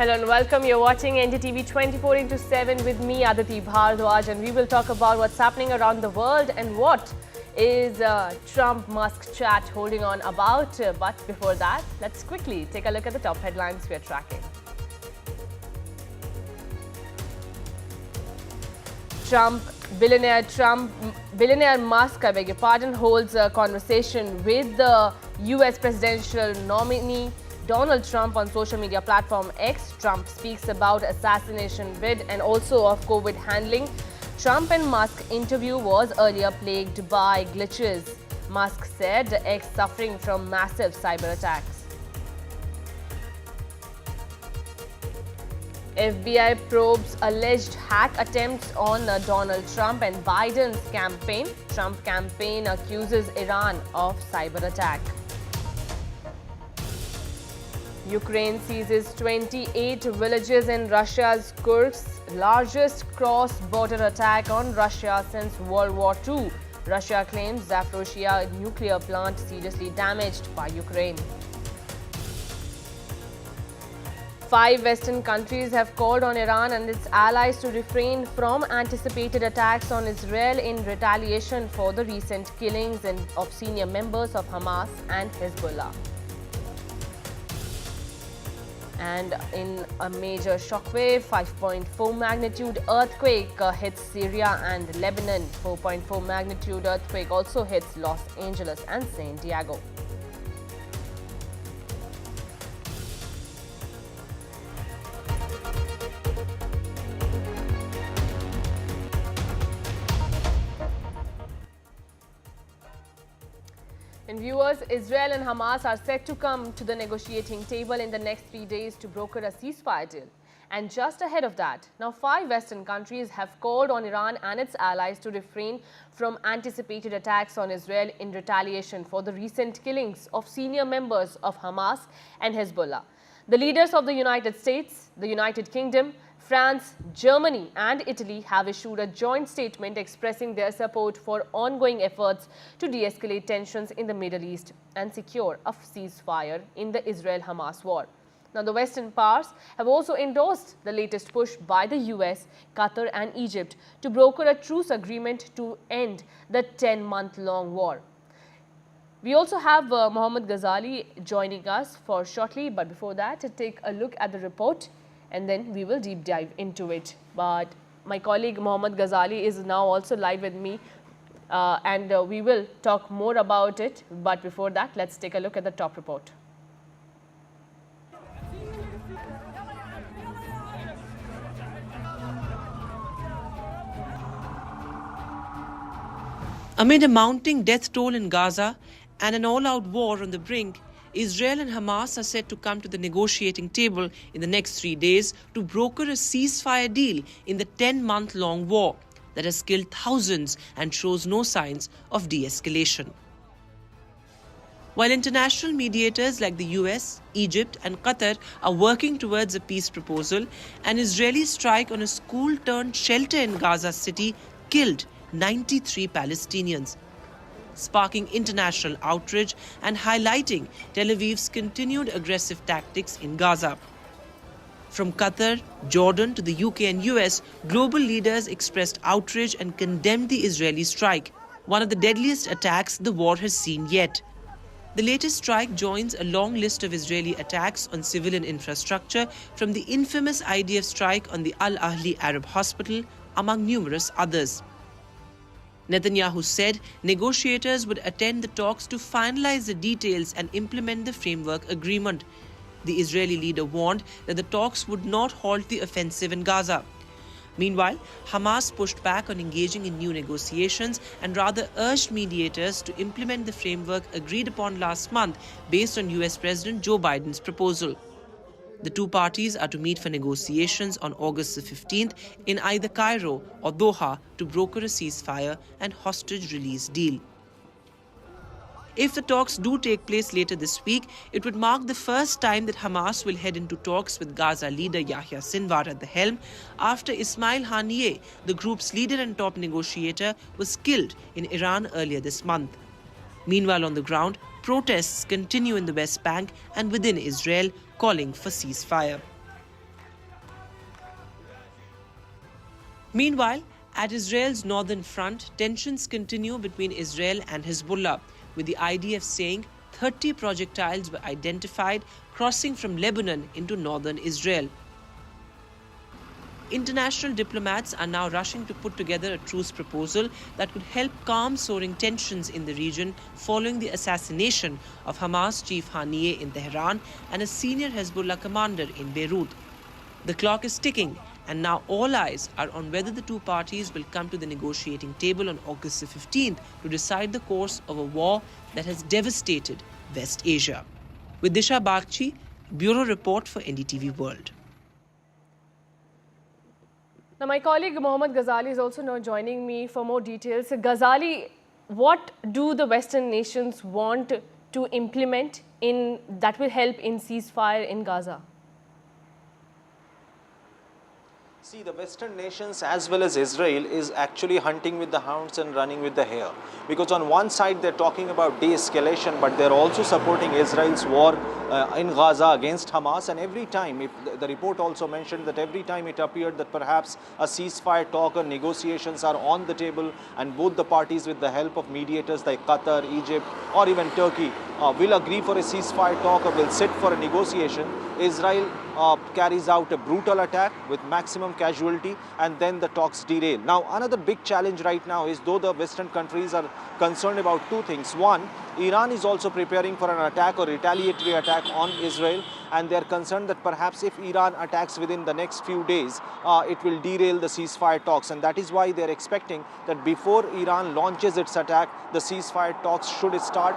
Hello and welcome. You're watching NDTV 24/7 with me, Aditi Bhardwaj, and we will talk about what's happening around the world and what is Trump-Musk chat holding on about. But before that, let's quickly take a look at the top headlines we're tracking. Billionaire Musk, I beg your pardon, holds a conversation with the US presidential nominee Donald Trump on social media platform X. Trump speaks about assassination bid and also of COVID handling. Trump and Musk interview was earlier plagued by glitches. Musk said X suffering from massive cyber attacks. FBI probes alleged hack attempts on Donald Trump and Biden's campaign. Trump campaign accuses Iran of cyber attack. Ukraine seizes 28 villages in Russia's Kursk, largest cross-border attack on Russia since World War II. Russia claims Zaporizhzhia nuclear plant seriously damaged by Ukraine. 5 Western countries have called on Iran and its allies to refrain from anticipated attacks on Israel in retaliation for the recent killings of senior members of Hamas and Hezbollah. And in a major shockwave, 5.4 magnitude earthquake hits Syria and Lebanon. 4.4 magnitude earthquake also hits Los Angeles and San Diego. And viewers, Israel and Hamas are set to come to the negotiating table in the next 3 days to broker a ceasefire deal. And just ahead of that, now 5 Western countries have called on Iran and its allies to refrain from anticipated attacks on Israel in retaliation for the recent killings of senior members of Hamas and Hezbollah. The leaders of the United States, the United Kingdom, France, Germany and Italy have issued a joint statement expressing their support for ongoing efforts to de-escalate tensions in the Middle East and secure a ceasefire in the Israel-Hamas war. Now, the Western powers have also endorsed the latest push by the US, Qatar and Egypt to broker a truce agreement to end the 10-month-long war. We also have Mohammad Ghazali joining us for shortly, but before that, take a look at the report and then we will deep dive into it. But my colleague Mohammad Ghazali is now also live with me and we will talk more about it. But before that, let's take a look at the top report. Amid a mounting death toll in Gaza and an all-out war on the brink, Israel and Hamas are set to come to the negotiating table in the next 3 days to broker a ceasefire deal in the 10-month-long war that has killed thousands and shows no signs of de-escalation. While international mediators like the US, Egypt and Qatar are working towards a peace proposal, an Israeli strike on a school-turned-shelter in Gaza City killed 93 Palestinians, sparking international outrage and highlighting Tel Aviv's continued aggressive tactics in Gaza. From Qatar, Jordan to the UK and US, global leaders expressed outrage and condemned the Israeli strike, one of the deadliest attacks the war has seen yet. The latest strike joins a long list of Israeli attacks on civilian infrastructure, from the infamous IDF strike on the Al Ahli Arab Hospital, among numerous others. Netanyahu said negotiators would attend the talks to finalize the details and implement the framework agreement. The Israeli leader warned that the talks would not halt the offensive in Gaza. Meanwhile, Hamas pushed back on engaging in new negotiations and rather urged mediators to implement the framework agreed upon last month based on US President Joe Biden's proposal. The two parties are to meet for negotiations on August the 15th in either Cairo or Doha to broker a ceasefire and hostage release deal. If the talks do take place later this week, it would mark the first time that Hamas will head into talks with Gaza leader Yahya Sinwar at the helm after Ismail Haniyeh, the group's leader and top negotiator, was killed in Iran earlier this month. Meanwhile, on the ground, protests continue in the West Bank and within Israel, calling for ceasefire. Meanwhile, at Israel's northern front, tensions continue between Israel and Hezbollah, with the IDF saying 30 projectiles were identified crossing from Lebanon into northern Israel. International diplomats are now rushing to put together a truce proposal that could help calm soaring tensions in the region following the assassination of Hamas chief Haniyeh in Tehran and a senior Hezbollah commander in Beirut. The clock is ticking, and now all eyes are on whether the two parties will come to the negotiating table on August the 15th to decide the course of a war that has devastated West Asia. With Disha Bagchi, Bureau Report for NDTV World. Now, my colleague Mohammad Ghazali is also now joining me for more details. Ghazali, what do the Western nations want to implement that will help in ceasefire in Gaza? See, the Western nations as well as Israel is actually hunting with the hounds and running with the hare. Because on one side they're talking about de-escalation, but they're also supporting Israel's war in Gaza against Hamas. And every time, the report also mentioned that every time it appeared that perhaps a ceasefire talk or negotiations are on the table, and both the parties with the help of mediators like Qatar, Egypt or even Turkey will agree for a ceasefire talk or will sit for a negotiation, Israel carries out a brutal attack with maximum casualty, and then the talks derail. Now, another big challenge right now is, though the Western countries are concerned about two things. One, Iran is also preparing for an attack or retaliatory attack on Israel, and they are concerned that perhaps if Iran attacks within the next few days, it will derail the ceasefire talks. And that is why they are expecting that before Iran launches its attack, the ceasefire talks should start.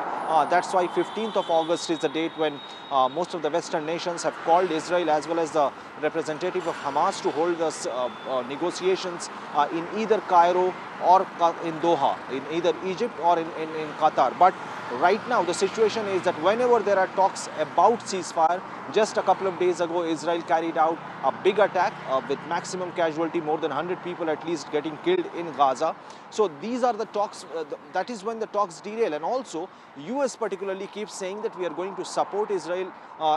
That's why 15th of August is the date when most of the Western nations have called Israel as well as the representative of Hamas to hold the negotiations in either Cairo or in Doha, in either Egypt or in Qatar. But right now the situation is that whenever there are talks about ceasefire, just a couple of days ago Israel carried out a big attack with maximum casualty, more than 100 people at least getting killed in Gaza. So these are the talks, that is when the talks derail. And also US particularly keeps saying that we are going to support Israel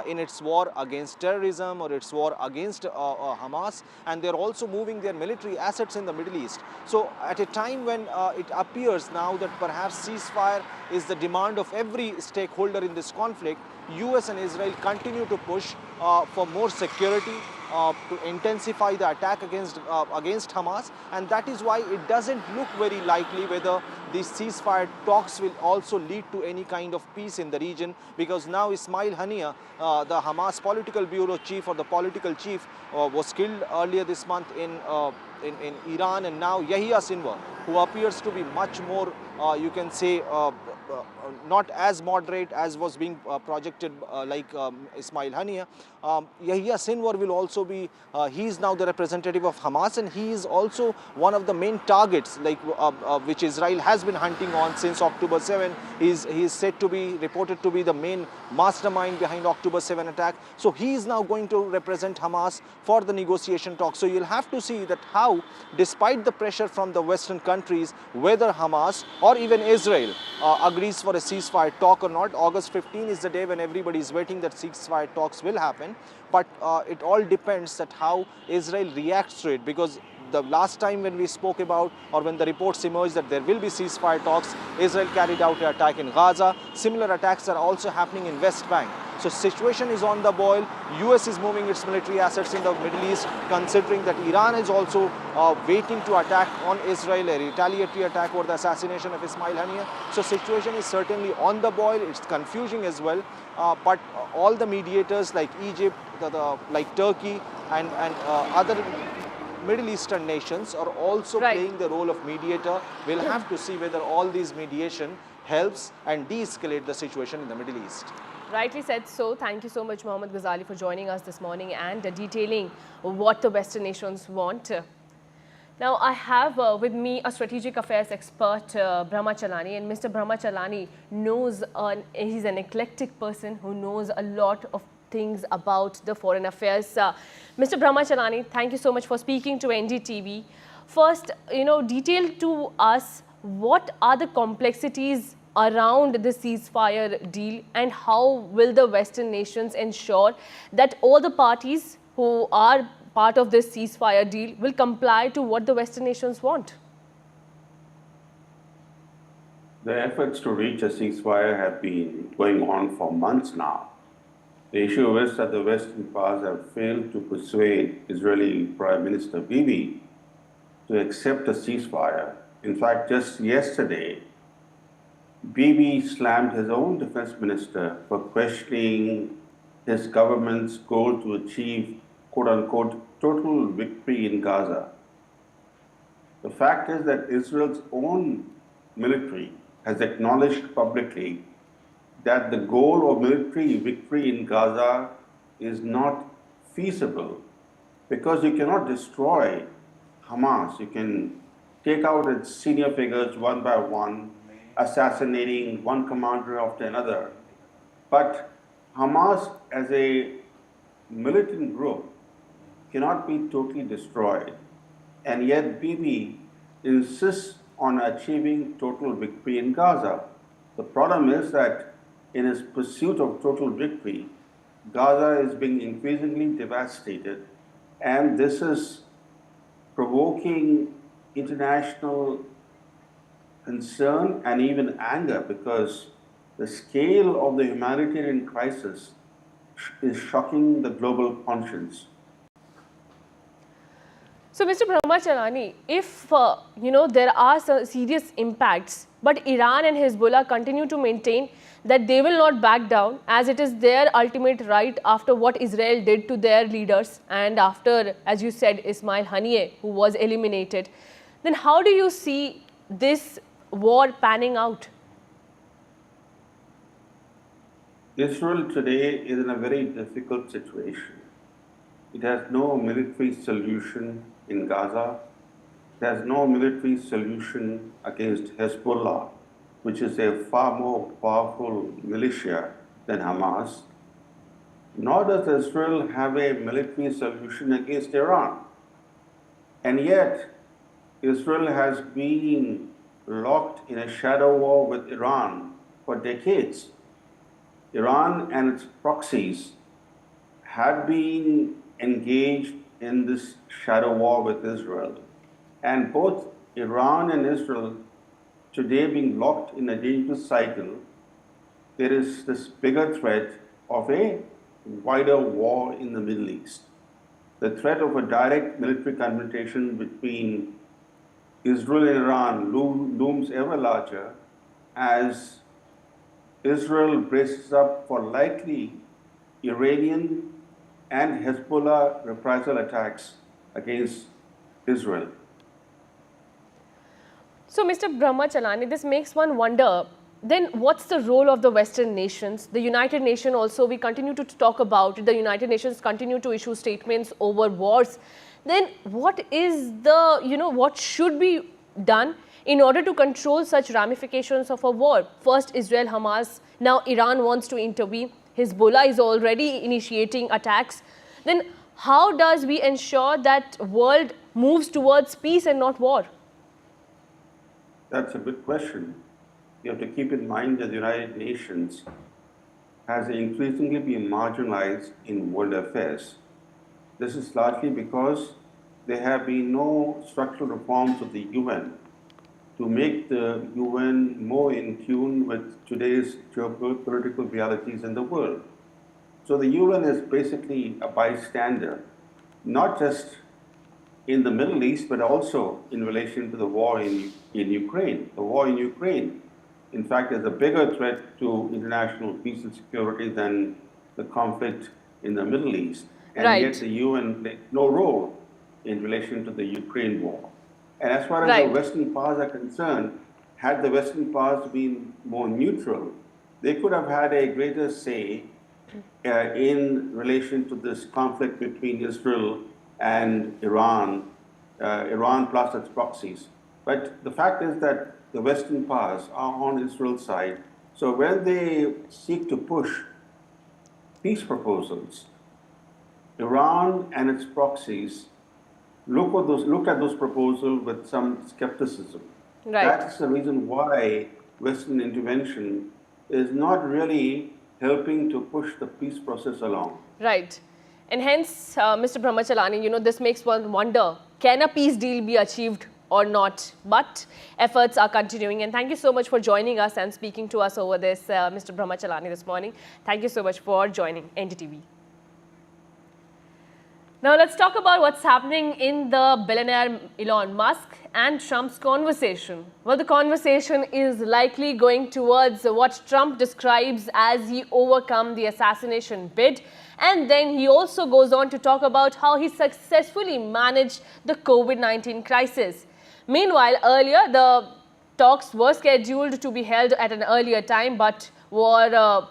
in its war against terrorism or its war against Hamas, and they're also moving their military assets in the Middle East. So at a time when it appears now that perhaps ceasefire is the demand of every stakeholder in this conflict, US and Israel continue to push for more security, to intensify the attack against Hamas, and that is why it doesn't look very likely whether these ceasefire talks will also lead to any kind of peace in the region, because now Ismail Haniyeh, the Hamas political bureau chief or the political chief, was killed earlier this month in Iran, and now Yahya Sinwar, who appears to be much more, you can say, not as moderate as was being projected like Ismail Haniyeh. Yahya Sinwar will also be, he is now the representative of Hamas, and he is also one of the main targets like which Israel has been hunting on since October 7. He is said to be, reported to be the main mastermind behind October 7 attack. So he is now going to represent Hamas for the negotiation talks. So you'll have to see that how, despite the pressure from the Western countries, whether Hamas or even Israel agrees for a ceasefire talk or not. August 15 is the day when everybody is waiting that ceasefire talks will happen. But it all depends that how Israel reacts to it, because the last time when we spoke about, or when the reports emerged that there will be ceasefire talks, Israel carried out an attack in Gaza. Similar attacks are also happening in West Bank. So situation is on the boil. US is moving its military assets in the Middle East, considering that Iran is also waiting to attack on Israel, a retaliatory attack over the assassination of Ismail Haniyeh. So situation is certainly on the boil. It's confusing as well. But all the mediators like Egypt, like Turkey and other Middle Eastern nations are also playing the role of mediator. We'll have to see whether all these mediation helps and de-escalate the situation in the Middle East. Rightly said so. Thank you so much, Mohammad Ghazali, for joining us this morning and detailing what the Western nations want. Now, I have with me a strategic affairs expert, Brahma Chalani, and Mr. Brahma Chalani knows, he's an eclectic person who knows a lot of things about the foreign affairs. Mr. Brahma Chalani, thank you so much for speaking to NDTV. First, detail to us what are the complexities around the ceasefire deal, and how will the Western nations ensure that all the parties who are part of this ceasefire deal will comply to what the Western nations want? The efforts to reach a ceasefire have been going on for months now. The issue is that the Western powers have failed to persuade Israeli Prime Minister Bibi to accept a ceasefire. In fact, just yesterday, Bibi slammed his own defense minister for questioning his government's goal to achieve, quote-unquote, total victory in Gaza. The fact is that Israel's own military has acknowledged publicly that the goal of military victory in Gaza is not feasible because you cannot destroy Hamas. You can take out its senior figures one by one, assassinating one commander after another. But Hamas as a militant group cannot be totally destroyed. And yet Bibi insists on achieving total victory in Gaza. The problem is that in his pursuit of total victory, Gaza is being increasingly devastated, and this is provoking international concern and even anger because the scale of the humanitarian crisis is shocking the global conscience. So, Mr. Brahmacharani, if there are some serious impacts, but Iran and Hezbollah continue to maintain that they will not back down, as it is their ultimate right after what Israel did to their leaders and after, as you said, Ismail Haniyeh, who was eliminated, then how do you see this war panning out? Israel today is in a very difficult situation. It has no military solution in Gaza. It has no military solution against Hezbollah, which is a far more powerful militia than Hamas. Nor does Israel have a military solution against Iran. And yet, Israel has been locked in a shadow war with Iran for decades. Iran and its proxies have been engaged in this shadow war with Israel. And both Iran and Israel today being locked in a dangerous cycle, there is this bigger threat of a wider war in the Middle East. The threat of a direct military confrontation between Israel and Iran looms ever larger as Israel braces up for likely Iranian and Hezbollah reprisal attacks against Israel. So, Mr. Brahmacharani, this makes one wonder, then what's the role of the Western nations? The United Nations also, we continue to talk about it. The United Nations continue to issue statements over wars. Then what is the, what should be done in order to control such ramifications of a war? First, Israel-Hamas, now Iran wants to intervene. Hezbollah is already initiating attacks. Then how does we ensure that world moves towards peace and not war? That's a good question. You have to keep in mind that the United Nations has increasingly been marginalized in world affairs. This is largely because there have been no structural reforms of the UN to make the UN more in tune with today's geopolitical realities in the world. So the UN is basically a bystander, not just in the Middle East, but also in relation to the war in Ukraine. The war in Ukraine, in fact, is a bigger threat to international peace and security than the conflict in the Middle East. And yet the UN played no role in relation to the Ukraine war. And as far as the Western powers are concerned, had the Western powers been more neutral, they could have had a greater say in relation to this conflict between Israel and Iran, Iran plus its proxies. But the fact is that the Western powers are on Israel's side. So when they seek to push peace proposals, Iran and its proxies look at those proposals with some skepticism. That's the reason why Western intervention is not really helping to push the peace process along. Right. And hence, Mr. Brahmachalani, this makes one wonder, can a peace deal be achieved or not? But efforts are continuing. And thank you so much for joining us and speaking to us over this, Mr. Brahmachalani, this morning. Thank you so much for joining NDTV. Now let's talk about what's happening in the billionaire Elon Musk and Trump's conversation. Well, the conversation is likely going towards what Trump describes as he overcome the assassination bid. And then he also goes on to talk about how he successfully managed the COVID-19 crisis. Meanwhile, earlier the talks were scheduled to be held at an earlier time, but were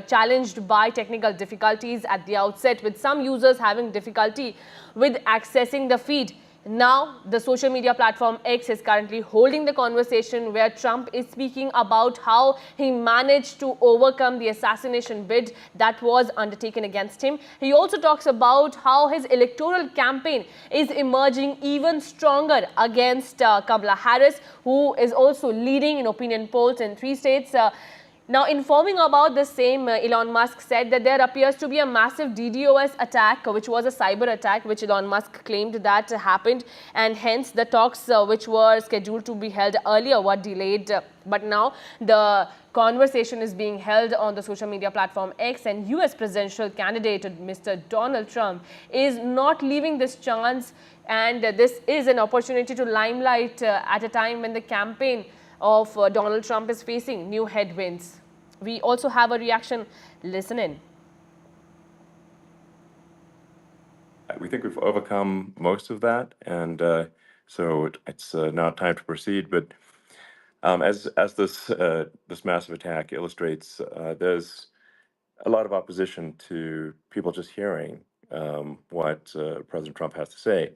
challenged by technical difficulties at the outset, with some users having difficulty with accessing the feed. Now, the social media platform X is currently holding the conversation where Trump is speaking about how he managed to overcome the assassination bid that was undertaken against him. He also talks about how his electoral campaign is emerging even stronger against Kamala Harris, who is also leading in opinion polls in 3 states. Now, informing about the same, Elon Musk said that there appears to be a massive DDoS attack, which was a cyber attack, which Elon Musk claimed that happened, and hence the talks which were scheduled to be held earlier were delayed. But now the conversation is being held on the social media platform X, and US presidential candidate Mr. Donald Trump is not leaving this chance, and this is an opportunity to limelight at a time when the campaign of Donald Trump is facing new headwinds. We also have a reaction. Listen in. We think we've overcome most of that, and so it's now time to proceed. But as this massive attack illustrates, there's a lot of opposition to people just hearing what President Trump has to say.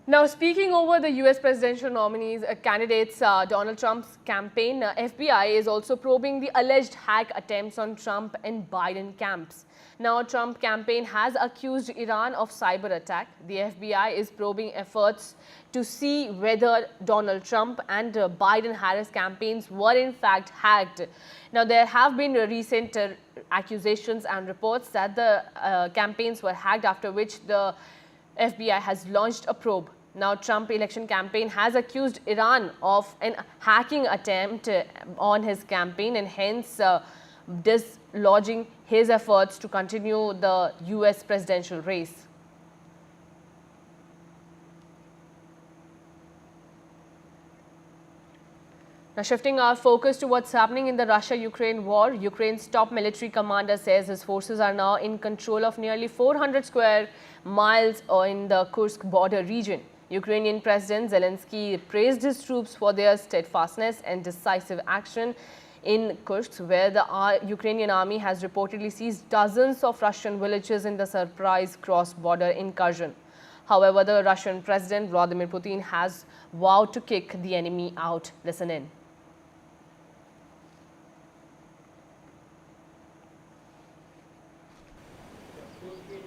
Now, speaking over the US presidential nominees, candidates, Donald Trump's campaign, FBI is also probing the alleged hack attempts on Trump and Biden camps. Now, Trump campaign has accused Iran of cyber attack. The FBI is probing efforts to see whether Donald Trump and Biden-Harris campaigns were in fact hacked. Now, there have been recent accusations and reports that the campaigns were hacked, after which the FBI has launched a probe. Now, Trump election campaign has accused Iran of an hacking attempt on his campaign, and hence dislodging his efforts to continue the US presidential race. Now, shifting our focus to what's happening in the Russia-Ukraine war, Ukraine's top military commander says his forces are now in control of nearly 400 square miles in the Kursk border region. Ukrainian President Zelensky praised his troops for their steadfastness and decisive action in Kursk, where the Ukrainian army has reportedly seized dozens of Russian villages in the surprise cross-border incursion. However, the Russian President Vladimir Putin has vowed to kick the enemy out. Listen in.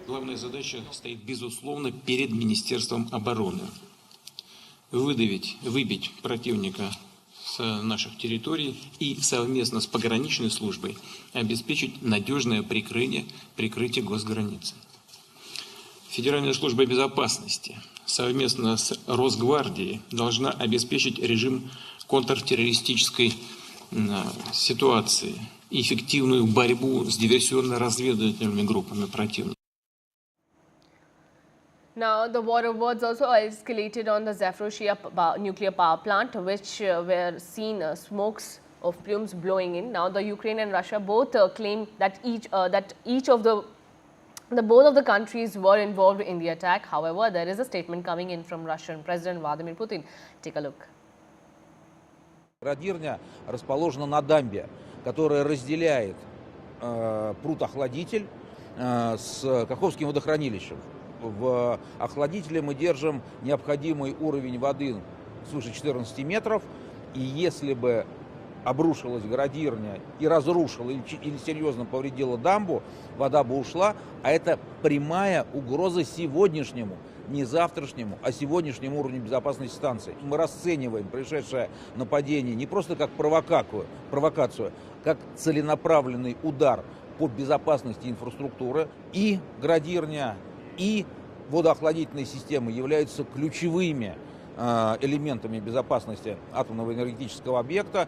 Главная задача стоит, безусловно, перед Министерством обороны. Выбить противника с наших территорий и совместно с пограничной службой обеспечить надежное прикрытие госграницы. Федеральная служба безопасности совместно с Росгвардией должна обеспечить режим контртеррористической ситуации и эффективную борьбу с диверсионно-разведывательными группами противника. Now, the war was also escalated on the Zaporizhzhia nuclear power plant, which were seen smokes of plumes blowing in. Now, the Ukraine and Russia both claim that both of the countries were involved in the attack. However, there is a statement coming in from Russian President Vladimir Putin. Take a look. Радирня расположена на дамбе, которая разделяет пруд-охладитель с Каховским водохранилищем. В охладителе мы держим необходимый уровень воды свыше 14 метров, и если бы обрушилась градирня и разрушила или серьезно повредила дамбу, вода бы ушла, а это прямая угроза сегодняшнему, не завтрашнему, а сегодняшнему уровню безопасности станции. Мы расцениваем происшедшее нападение не просто как провокацию, как целенаправленный удар по безопасности инфраструктуры. И градирня, и водоохладительные системы являются ключевыми елементами безопасности атомного енергетичного об'єкта.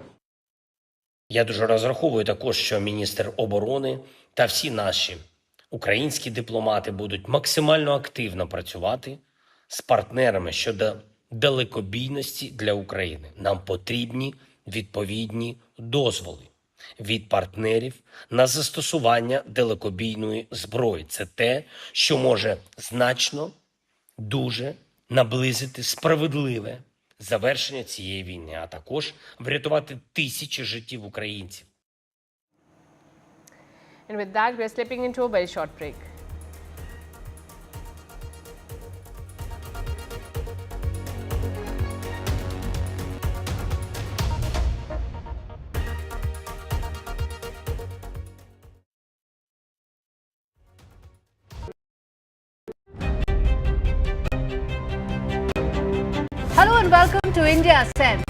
Я дуже розраховую також, що міністр оборони та всі наші українські дипломати будуть максимально активно працювати з партнерами щодо далекобійності для України. Нам потрібні відповідні дозволи від партнерів на застосування далекобійної зброї. Це те, що може значно, дуже наблизити справедливе завершення цієї війни, а також врятувати тисячі життів українців. And with that, we're slipping into a very short break. Hello and welcome to India Sense,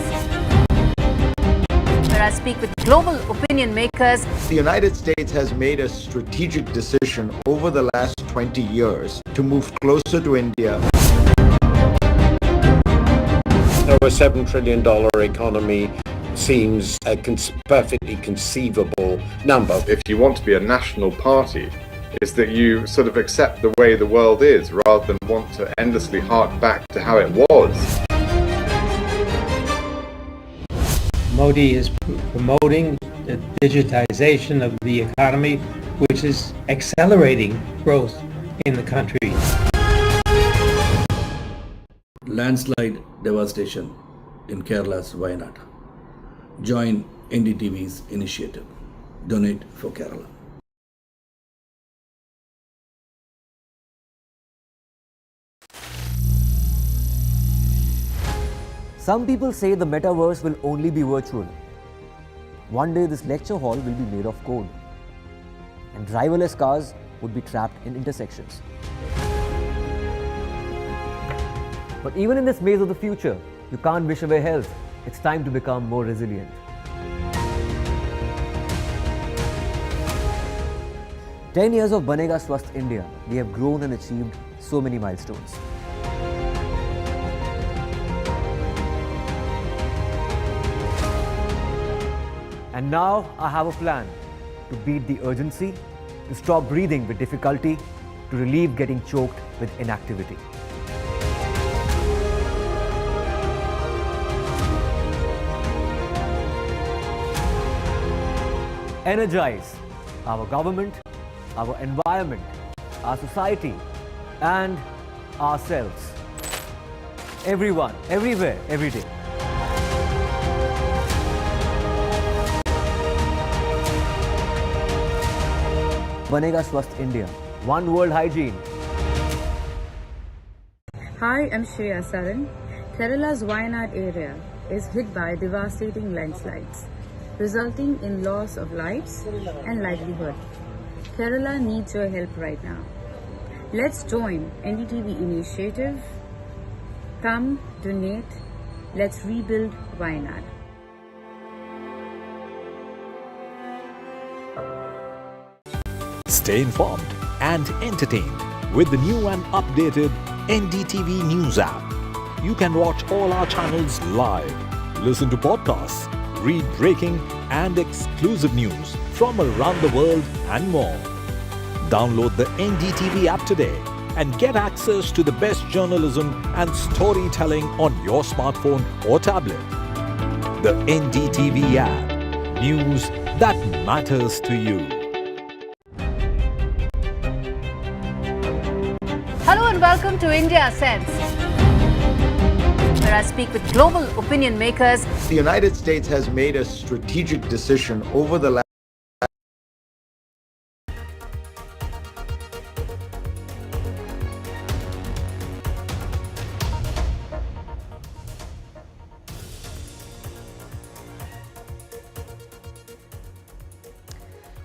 where I speak with global opinion makers. The United States has made a strategic decision over the last 20 years to move closer to India. A $7 trillion economy seems a perfectly conceivable number. If you want to be a national party, is that you sort of accept the way the world is rather than want to endlessly hark back to how it was. Modi is promoting the digitization of the economy, which is accelerating growth in the country. Landslide devastation in Kerala's Wayanad. Join NDTV's initiative. Donate for Kerala. Some people say the metaverse will only be virtual. One day this lecture hall will be made of code, and driverless cars would be trapped in intersections. But even in this maze of the future, you can't wish away health. It's time to become more resilient. 10 years of Banega Swasth India, we have grown and achieved so many milestones. And now I have a plan to beat the urgency, to stop breathing with difficulty, to relieve getting choked with inactivity. Energize our government, our environment, our society, and ourselves. Everyone, everywhere, every day. Banega Swasth India. One world hygiene. Hi, I'm Shreya Saran. Kerala's Wayanad area is hit by devastating landslides, resulting in loss of lives and livelihood. Kerala needs your help right now. Let's join NDTV initiative. Come, donate. Let's rebuild Wayanad. Stay informed and entertained with the new and updated NDTV News app. You can watch all our channels live, listen to podcasts, read breaking and exclusive news from around the world and more. Download the NDTV app today and get access to the best journalism and storytelling on your smartphone or tablet. The NDTV app. News that matters to you. Hello and welcome to India Sense, where I speak with global opinion makers. The United States has made a strategic decision over the last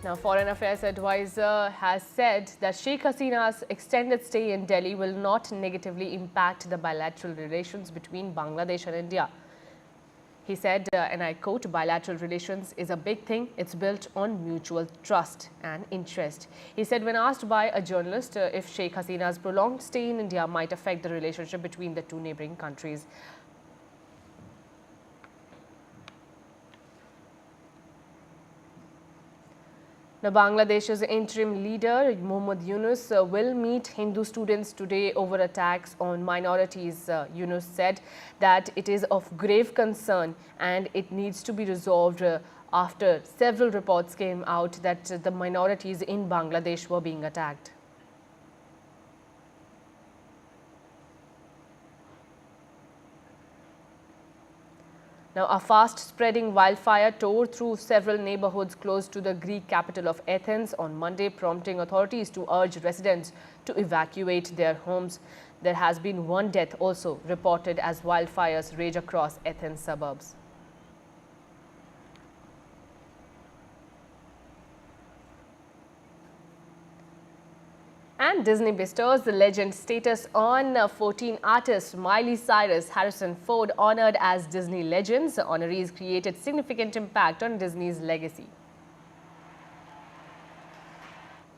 Now, Foreign Affairs Advisor has said that Sheikh Hasina's extended stay in Delhi will not negatively impact the bilateral relations between Bangladesh and India. He said, and I quote, bilateral relations is a big thing. It's built on mutual trust and interest. He said when asked by a journalist if Sheikh Hasina's prolonged stay in India might affect the relationship between the two neighboring countries. Now, Bangladesh's interim leader, Muhammad Yunus, will meet Hindu students today over attacks on minorities. Yunus said that it is of grave concern and it needs to be resolved after several reports came out that the minorities in Bangladesh were being attacked. Now, a fast-spreading wildfire tore through several neighborhoods close to the Greek capital of Athens on Monday, prompting authorities to urge residents to evacuate their homes. There has been one death also reported as wildfires rage across Athens suburbs. And Disney bestows the legend status on 14 artists. Miley Cyrus, Harrison Ford honored as Disney legends. Honorees created significant impact on Disney's legacy.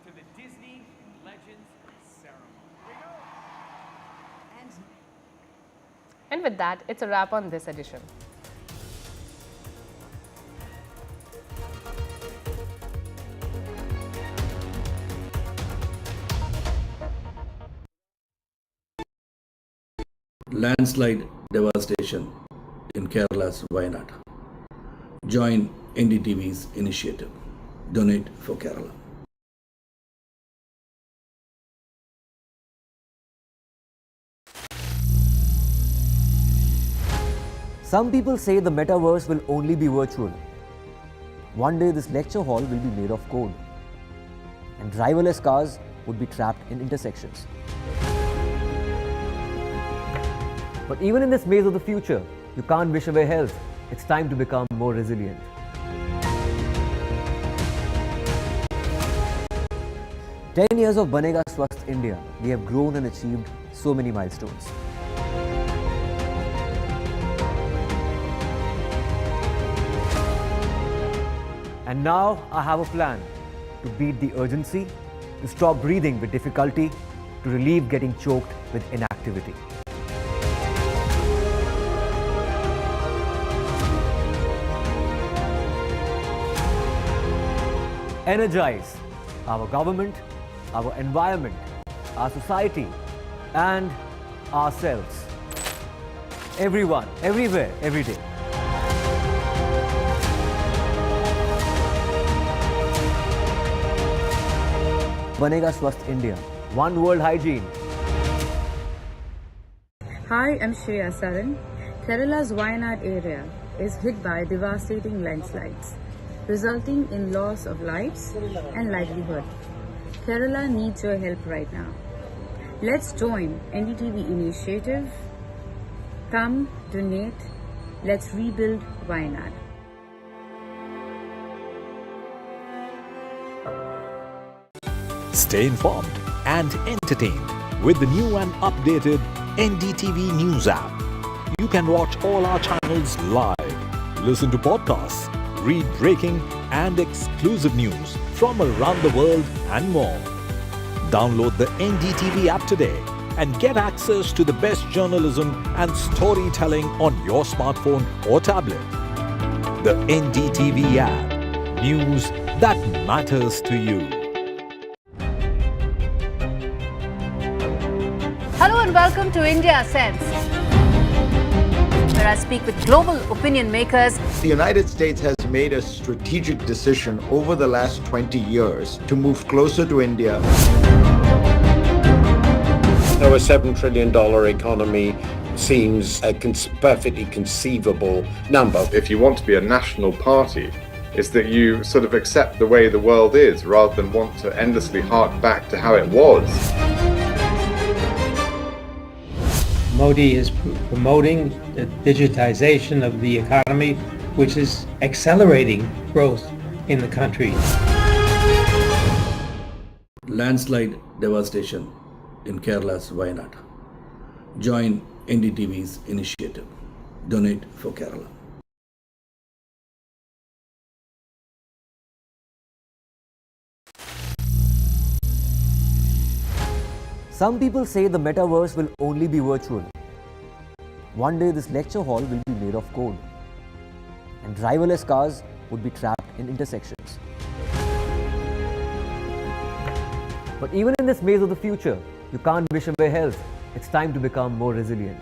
To the Disney Legends Ceremony. And with that, it's a wrap on this edition. Landslide devastation in Kerala's Wayanad. Join NDTV's initiative. Donate for Kerala. Some people say the metaverse will only be virtual. One day this lecture hall will be made of code, and driverless cars would be trapped in intersections. But even in this maze of the future, you can't wish away health. It's time to become more resilient. "10 years of Banega Swasth India, we have grown and achieved so many milestones. And now I have a plan to beat the urgency, to stop breathing with difficulty, to relieve getting choked with inactivity. Energize our government, our environment, our society, and ourselves. Everyone, everywhere, every day. Banega Swasth India. One world hygiene. Hi, I'm Shreya Saran. Kerala's Wayanad area is hit by devastating landslides, resulting in loss of lives and livelihood. Kerala needs your help right now. Let's join NDTV initiative. Come, donate. Let's rebuild Wayanad. Stay informed and entertained with the new and updated NDTV News app. You can watch all our channels live, listen to podcasts, read breaking and exclusive news from around the world and more. Download the NDTV app today and get access to the best journalism and storytelling on your smartphone or tablet. The NDTV app. News that matters to you. Hello and welcome to India Sense, where I speak with global opinion makers. The United States has made a strategic decision over the last 20 years to move closer to India. Now, a $7 trillion economy seems a perfectly conceivable number. If you want to be a national party, it's that you sort of accept the way the world is rather than want to endlessly hark back to how it was. Modi is promoting the digitization of the economy, which is accelerating growth in the country. Landslide devastation in Kerala's Wayanad. Join NDTV's initiative. Donate for Kerala. Some people say the metaverse will only be virtual. One day this lecture hall will be made of code, and driverless cars would be trapped in intersections. But even in this maze of the future, you can't wish away health. It's time to become more resilient.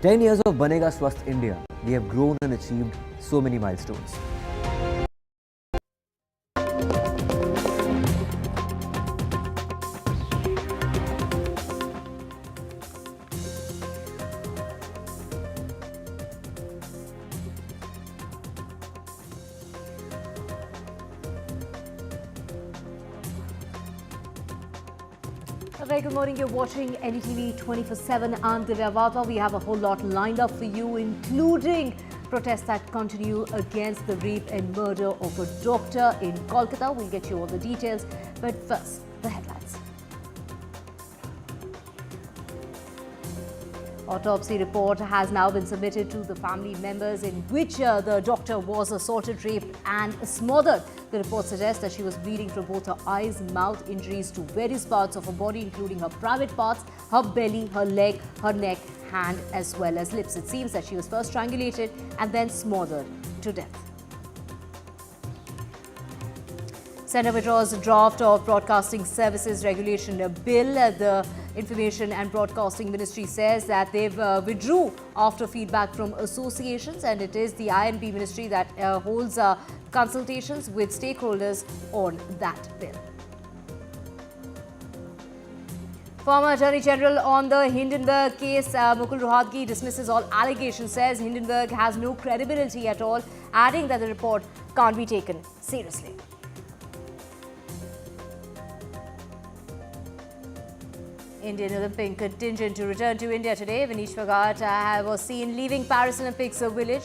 "10 years of Banega Swasth India, we have grown and achieved so many milestones. A very good morning. You're watching NDTV 24/7. I'm Divya Vata. We have a whole lot lined up for you, including protests that continue against the rape and murder of a doctor in Kolkata. We'll get you all the details. But first, the headlines. Autopsy report has now been submitted to the family members, in which the doctor was assaulted, raped and smothered. The report suggests that she was bleeding from both her eyes, mouth, injuries to various parts of her body, including her private parts, her belly, her leg, her neck, hand, as well as lips. It seems that she was first strangulated and then smothered to death. Centre withdraws a draft of Broadcasting Services Regulation Bill. The Information and Broadcasting Ministry says that they've withdrew after feedback from associations, and it is the INB Ministry that holds consultations with stakeholders on that bill. Former Attorney General on the Hindenburg case, Mukul Rohatgi, dismisses all allegations, says Hindenburg has no credibility at all, adding that the report can't be taken seriously. Indian Olympic contingent to return to India today. Vinesh Phogat was seen leaving Paris Olympics village.